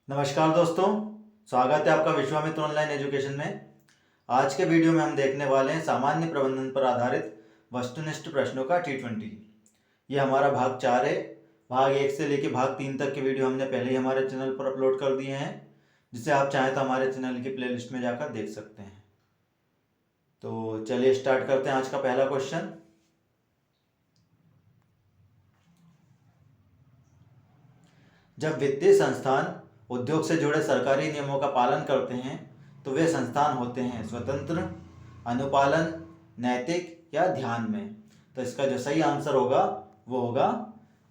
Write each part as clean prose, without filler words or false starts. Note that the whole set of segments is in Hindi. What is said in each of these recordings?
नमस्कार दोस्तों, स्वागत है आपका विश्वामित्र ऑनलाइन एजुकेशन में। आज के वीडियो में हम देखने वाले हैं सामान्य प्रबंधन पर आधारित वस्तुनिष्ठ प्रश्नों का T20। ये हमारा भाग 4 है। भाग 1 से लेकर भाग 3 तक के वीडियो हमने पहले ही हमारे चैनल पर अपलोड कर दिए हैं, जिसे आप चाहें तो हमारे चैनल की प्लेलिस्ट में जाकर देख सकते हैं। तो चलिए स्टार्ट करते हैं आज का पहला क्वेश्चन। जब वित्तीय संस्थान उद्योग से जुड़े सरकारी नियमों का पालन करते हैं तो वे संस्थान होते हैं स्वतंत्र, अनुपालन, नैतिक या ध्यान में। तो इसका जो सही आंसर होगा वो होगा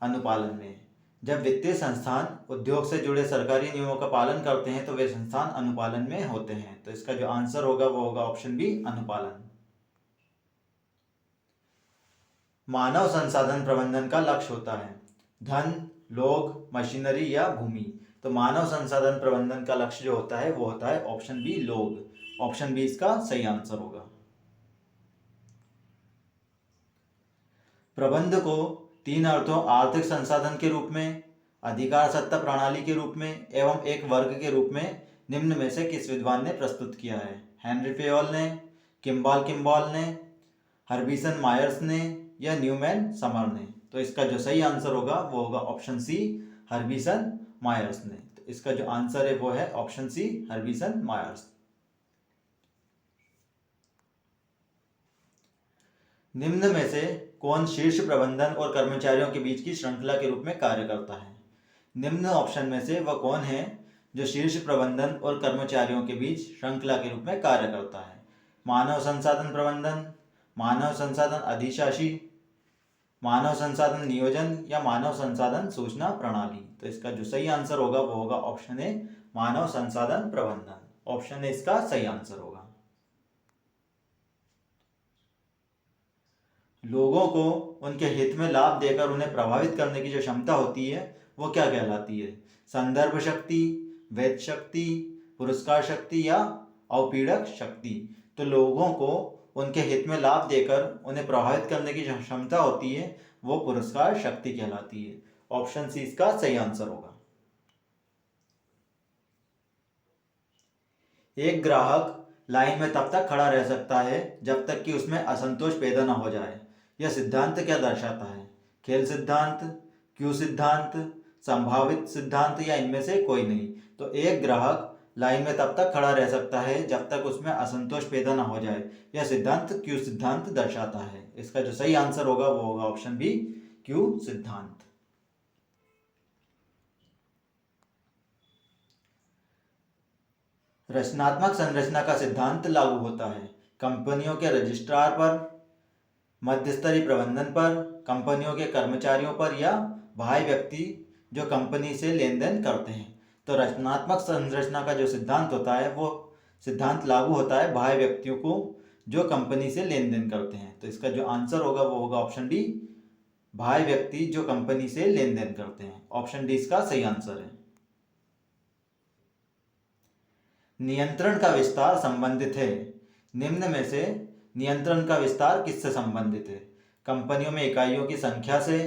अनुपालन में। जब वित्तीय संस्थान उद्योग से जुड़े सरकारी नियमों का पालन करते हैं तो वे संस्थान अनुपालन में होते हैं। तो इसका जो आंसर होगा वो होगा ऑप्शन बी, अनुपालन। मानव संसाधन प्रबंधन का लक्ष्य होता है धन, लोग, मशीनरी या भूमि। तो मानव संसाधन प्रबंधन का लक्ष्य जो होता है वो होता है ऑप्शन बी, लोग। ऑप्शन बी इसका सही आंसर होगा। प्रबंध को 3 अर्थों आर्थिक संसाधन के रूप में, अधिकार सत्ता प्रणाली के रूप में एवं एक वर्ग के रूप में निम्न में से किस विद्वान ने प्रस्तुत किया है? हेनरी फेयोल ने, किम्बॉल ने, हर्बिसन मायर्स ने या न्यूमैन समर ने। तो इसका जो सही आंसर होगा वो होगा ऑप्शन सी, हर्बिसन मायर्स ने। तो इसका जो आंसर है वो है ऑप्शन सी, हर्बिसन मायर्स। निम्न में से कौन शीर्ष प्रबंधन और कर्मचारियों के बीच की श्रृंखला के रूप में कार्य करता है? निम्न ऑप्शन में से वह कौन है जो शीर्ष प्रबंधन और कर्मचारियों के बीच श्रृंखला के रूप में कार्य करता है? मानव संसाधन प्रबंधन, मानव संसाधन अधिशासी, मानव संसाधन नियोजन या मानव संसाधन सूचना प्रणाली। तो इसका जो सही आंसर होगा वो होगा ऑप्शन ए, मानव संसाधन प्रबंधन। ऑप्शन ए इसका सही आंसर होगा। लोगों को उनके हित में लाभ देकर उन्हें प्रभावित करने की जो क्षमता होती है वो क्या कहलाती है? संदर्भ शक्ति, वैध शक्ति, पुरस्कार शक्ति या अवपीड़क शक्ति। तो लोगों को उनके हित में लाभ देकर उन्हें प्रभावित करने की जो क्षमता होती है वो पुरस्कार शक्ति कहलाती है। ऑप्शन सी इसका सही आंसर होगा। एक ग्राहक लाइन में तब तक खड़ा रह सकता है जब तक कि उसमें असंतोष पैदा न हो जाए। यह सिद्धांत क्या दर्शाता है? खेल सिद्धांत, क्यू सिद्धांत, संभावित सिद्धांत या इनमें से कोई नहीं। तो एक ग्राहक लाइन में तब तक खड़ा रह सकता है जब तक उसमें असंतोष पैदा न हो जाए। यह सिद्धांत क्यू सिद्धांत दर्शाता है। इसका जो सही आंसर होगा वो होगा ऑप्शन बी, क्यू सिद्धांत। रचनात्मक संरचना का सिद्धांत लागू होता है कंपनियों के रजिस्ट्रार पर, मध्यस्तरीय प्रबंधन पर, कंपनियों के कर्मचारियों पर या बाह्य व्यक्ति जो कंपनी से लेन देन करते हैं। तो रचनात्मक संरचना का जो सिद्धांत होता है वो सिद्धांत लागू होता है बाह्य व्यक्तियों को जो कंपनी से लेन देन करते हैं। तो इसका जो आंसर होगा वो होगा ऑप्शन डी, बाह्य व्यक्ति जो कंपनी से लेन देन करते हैं। ऑप्शन डी इसका सही आंसर है। नियंत्रण का विस्तार संबंधित है। निम्न में से नियंत्रण का विस्तार किससे संबंधित है? कंपनियों में इकाइयों की संख्या से,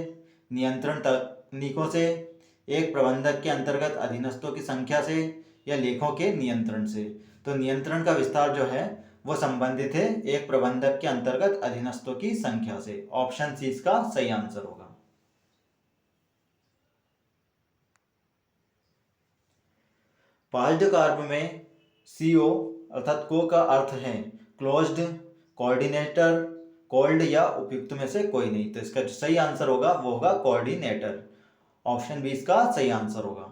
नियंत्रण तकनीकों से, एक प्रबंधक के अंतर्गत अधीनस्थों की संख्या से या लेखों के नियंत्रण से। तो नियंत्रण का विस्तार जो है वो संबंधित है एक प्रबंधक के अंतर्गत अधीनस्थों की संख्या से। ऑप्शन सी इसका सही आंसर होगा। पाज्ड कार्य में CO अर्थात को का अर्थ है क्लोज्ड, कोऑर्डिनेटर, कोल्ड या उपयुक्त में से कोई नहीं। तो इसका जो सही आंसर होगा वो होगा कोऑर्डिनेटर। ऑप्शन बी इसका सही आंसर होगा।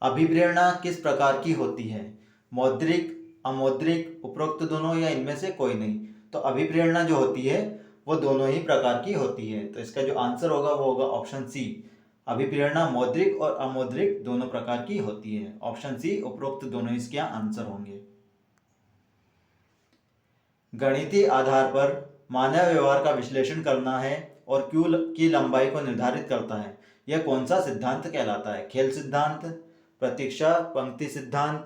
अभिप्रेरणा किस प्रकार की होती है? मौद्रिक, अमौद्रिक, उपरोक्त दोनों या इनमें से कोई नहीं। तो अभिप्रेरणा जो होती है वो दोनों ही प्रकार की होती है। तो इसका जो आंसर होगा वो होगा ऑप्शन सी, अभिप्रेरणा मौद्रिक और अमौद्रिक दोनों प्रकार की होती है। ऑप्शन सी, उपरोक्त दोनों इसके आंसर होंगे। गणितीय आधार पर मानव व्यवहार का विश्लेषण करना है और क्यू की लंबाई को निर्धारित करता है, यह कौन सा सिद्धांत कहलाता है? खेल सिद्धांत, प्रतीक्षा पंक्ति सिद्धांत,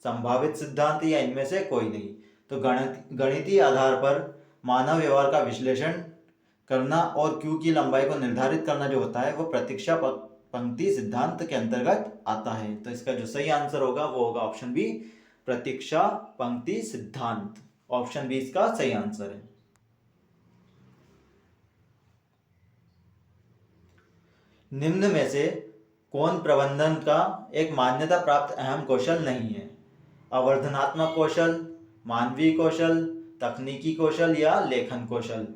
संभावित सिद्धांत या इनमें से कोई नहीं। तो गणितीय आधार पर मानव व्यवहार का विश्लेषण करना और क्यू की लंबाई को निर्धारित करना जो होता है वो प्रतीक्षा पंक्ति सिद्धांत के अंतर्गत आता है। तो इसका जो सही आंसर होगा वो होगा ऑप्शन बी, प्रतीक्षा पंक्ति सिद्धांत। ऑप्शन बी इसका सही आंसर है। निम्न में से कौन प्रबंधन का एक मान्यता प्राप्त अहम कौशल नहीं है? अवर्धनात्मक कौशल, मानवीय कौशल, तकनीकी कौशल या लेखन कौशल।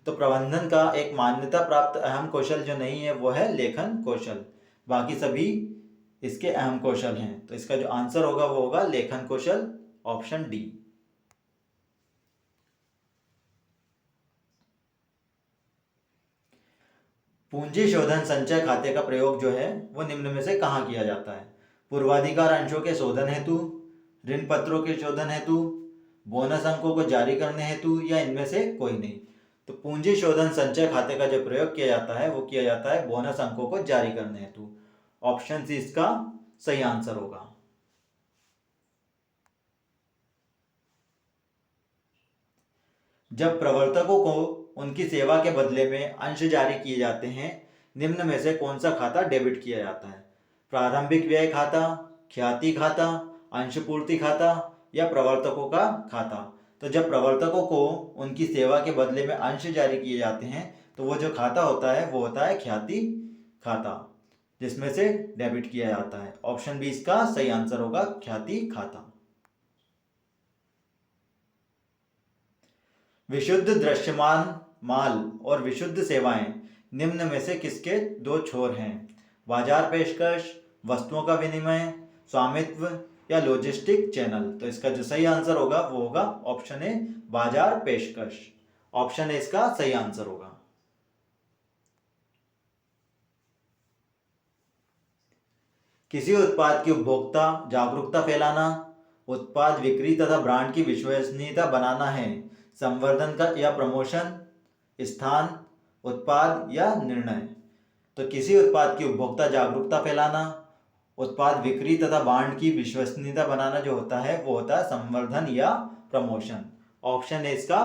तो प्रबंधन का एक मान्यता प्राप्त अहम कौशल जो नहीं है वो है लेखन कौशल। बाकी सभी इसके अहम कौशल हैं। तो इसका जो आंसर होगा वो होगा लेखन कौशल, ऑप्शन डी। पूंजी शोधन संचय खाते का प्रयोग जो है वो निम्न में से कहाँ किया जाता है? पूर्वाधिकार अंशों के शोधन हेतु, ऋण पत्रों के शोधन हेतु, बोनस अंकों को जारी करने हेतु या इनमें से कोई नहीं। तो पूंजी शोधन संचय खाते का जो प्रयोग किया जाता है वो किया जाता है बोनस अंकों को जारी करने हेतु। ऑप्शन सी इसका सही आंसर होगा। जब प्रवर्तकों को उनकी सेवा के बदले में अंश जारी किए जाते हैं, निम्न में से कौन सा खाता डेबिट किया जाता है? प्रारंभिक व्यय खाता, ख्याति खाता, अंशपूर्ति खाता या प्रवर्तकों का खाता। तो जब प्रवर्तकों को उनकी सेवा के बदले में अंश जारी किए जाते हैं तो वो जो खाता होता है वो होता है ख्याति खाता, जिसमें से डेबिट किया जाता है। ऑप्शन बी इसका सही आंसर होगा, ख्याति खाता। विशुद्ध दृश्यमान माल और विशुद्ध सेवाएं निम्न में से किसके दो छोर हैं? बाजार पेशकश, वस्तुओं का विनिमय, स्वामित्व या लॉजिस्टिक चैनल। तो इसका जो सही आंसर होगा वो होगा ऑप्शन ए, बाजार पेशकश। ऑप्शन ए इसका सही आंसर होगा। किसी उत्पाद की उपभोक्ता जागरूकता फैलाना, उत्पाद बिक्री तथा ब्रांड की विश्वसनीयता बनाना है, संवर्धन का या प्रमोशन, स्थान, उत्पाद या निर्णय। तो किसी उत्पाद की उपभोक्ता जागरूकता फैलाना, उत्पाद बिक्री तथा ब्रांड की विश्वसनीयता बनाना जो होता है वो होता है संवर्धन या प्रमोशन। ऑप्शन ए इसका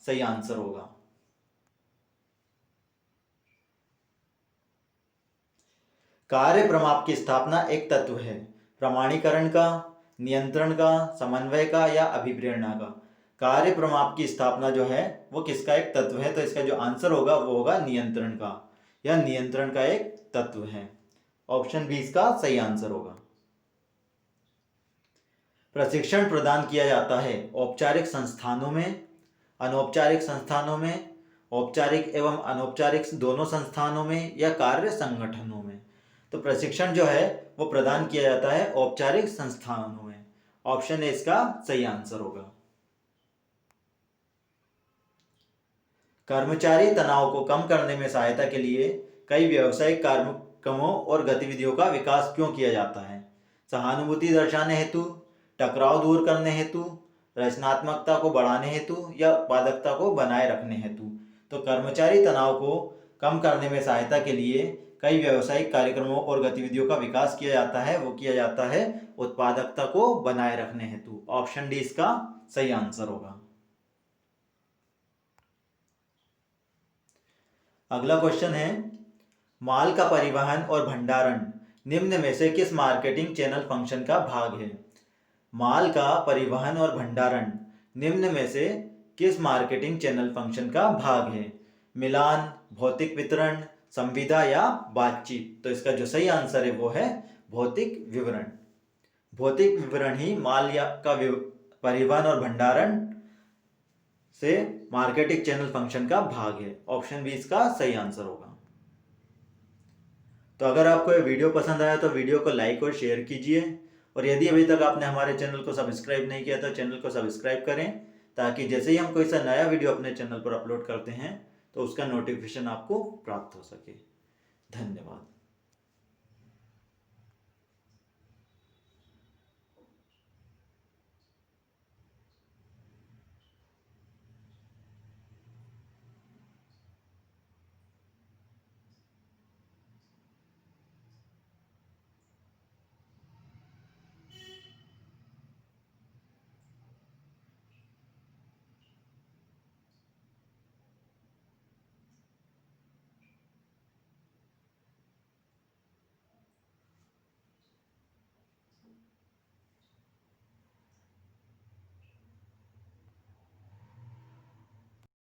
सही आंसर होगा। कार्य प्रमाप की स्थापना एक तत्व है, प्रमाणीकरण का, नियंत्रण का, समन्वय का या अभिप्रेरणा का। कार्य प्रमाप की स्थापना जो है वो किसका एक तत्व है? तो इसका जो आंसर होगा वो होगा नियंत्रण का, या नियंत्रण का एक तत्व है। ऑप्शन बी इसका सही आंसर होगा। प्रशिक्षण प्रदान किया जाता है औपचारिक संस्थानों में, अनौपचारिक संस्थानों में, औपचारिक एवं अनौपचारिक दोनों संस्थानों में या कार्य संगठनों में। तो प्रशिक्षण जो है वो प्रदान किया जाता है औपचारिक संस्थानों में। ऑप्शन ए इसका सही आंसर होगा। कर्मचारी तनाव को कम करने में सहायता के लिए कई व्यावसायिक कार्यक्रमों और गतिविधियों का विकास क्यों किया जाता है? सहानुभूति दर्शाने हेतु, टकराव दूर करने हेतु, रचनात्मकता को बढ़ाने हेतु या उत्पादकता को बनाए रखने हेतु। तो कर्मचारी तनाव को कम करने में सहायता के लिए कई व्यावसायिक कार्यक्रमों और गतिविधियों का विकास किया जाता है, वो किया जाता है उत्पादकता को बनाए रखने हेतु। ऑप्शन डी इसका सही आंसर होगा। अगला क्वेश्चन है, माल का परिवहन और भंडारण निम्न में से किस मार्केटिंग चैनल फंक्शन का भाग है? माल का परिवहन और भंडारण निम्न में से किस मार्केटिंग चैनल फंक्शन का भाग है? मिलान, भौतिक वितरण, संविदा या बातचीत। तो इसका जो सही आंसर है वो है भौतिक विवरण। भौतिक विवरण ही माल का परिवहन और भंडारण से मार्केटिंग चैनल फंक्शन का भाग है। ऑप्शन बी इसका सही आंसर होगा। तो अगर आपको ये वीडियो पसंद आया तो वीडियो को लाइक और शेयर कीजिए, और यदि अभी तक आपने हमारे चैनल को सब्सक्राइब नहीं किया तो चैनल को सब्सक्राइब करें, ताकि जैसे ही हम कोई सा नया वीडियो अपने चैनल पर अपलोड करते हैं तो उसका नोटिफिकेशन आपको प्राप्त हो सके। धन्यवाद।